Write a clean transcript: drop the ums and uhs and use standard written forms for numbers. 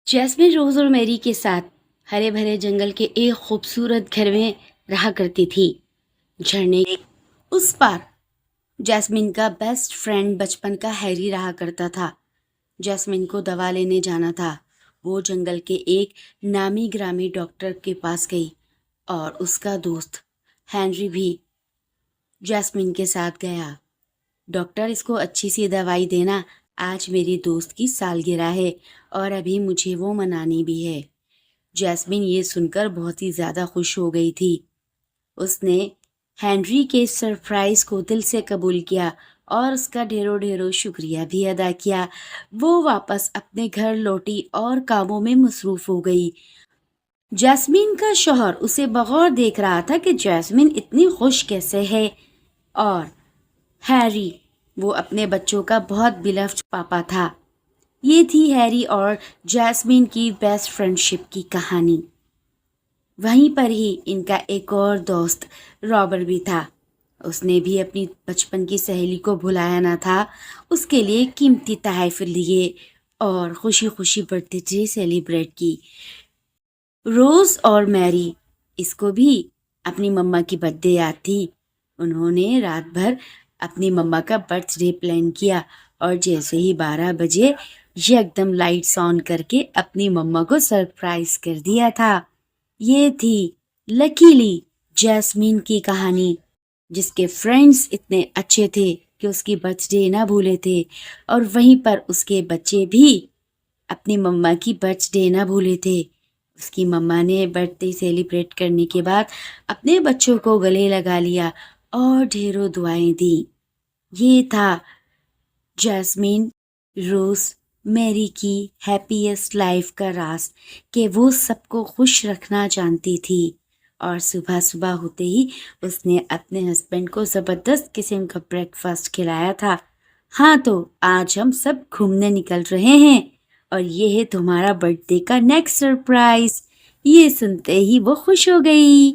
Jasmine रोज और Mary के साथ हरे भरे जंगल के एक खूबसूरत घर में रहा करती थी। झरने के उस पार जैस्मिन का बेस्ट फ्रेंड बचपन का हैरी रहा करता था। जैस्मिन को दवा लेने जाना था। वो जंगल के एक नामी ग्रामी डॉक्टर के पास गई और उसका दोस्त हेनरी भी जैस्मिन के साथ गया। डॉक्टर, इसको अच्छी सी दवाई देना, आज मेरी दोस्त की सालगिरह है और अभी मुझे वो मनानी भी है। जैस्मिन ये सुनकर बहुत ही ज़्यादा खुश हो गई थी। उसने हेनरी के सरप्राइज को दिल से कबूल किया और उसका ढेरों ढेरों शुक्रिया भी अदा किया। वो वापस अपने घर लौटी और कामों में मसरूफ हो गई। जैस्मिन का शौहर उसे बगौर देख रहा था कि जैस्मिन इतनी खुश कैसे है। और हैरी, वो अपने बच्चों का बहुत बिलव्ड पापा था। ये थी हैरी और जैस्मिन की बेस्ट फ्रेंडशिप की कहानी। वहीं पर ही इनका एक और दोस्त रॉबर्ट भी था। उसने भी अपनी बचपन की सहेली को भुलाया ना था। उसके लिए कीमती तोहफे लिए और खुशी खुशी बर्थडे सेलिब्रेट की। रोज और मैरी, इसको भी अपनी मम्मा की बर्थडे याद थी। उन्होंने रात भर अपनी मम्मा का बर्थडे प्लान किया और जैसे ही 12 बजे एकदम लाइट्स ऑन करके अपनी मम्मा को सरप्राइज कर दिया था। ये थी लकीली जैस्मिन की कहानी, जिसके फ्रेंड्स इतने अच्छे थे कि उसकी बर्थडे ना भूले थे और वहीं पर उसके बच्चे भी अपनी मम्मा की बर्थडे ना भूले थे। उसकी मम्मा ने बर्थडे सेलिब्रेट करने के बाद अपने बच्चों को गले लगा लिया और ढेरों दुआएं दी। ये था जैस्मिन रोज मैरी की हैप्पीएस्ट लाइफ का राज कि वो सबको खुश रखना जानती थी। और सुबह सुबह होते ही उसने अपने हस्बैंड को ज़बरदस्त किस्म का ब्रेकफास्ट खिलाया था। हाँ, तो आज हम सब घूमने निकल रहे हैं और ये है तुम्हारा बर्थडे का नेक्स्ट सरप्राइज। ये सुनते ही वो खुश हो गई।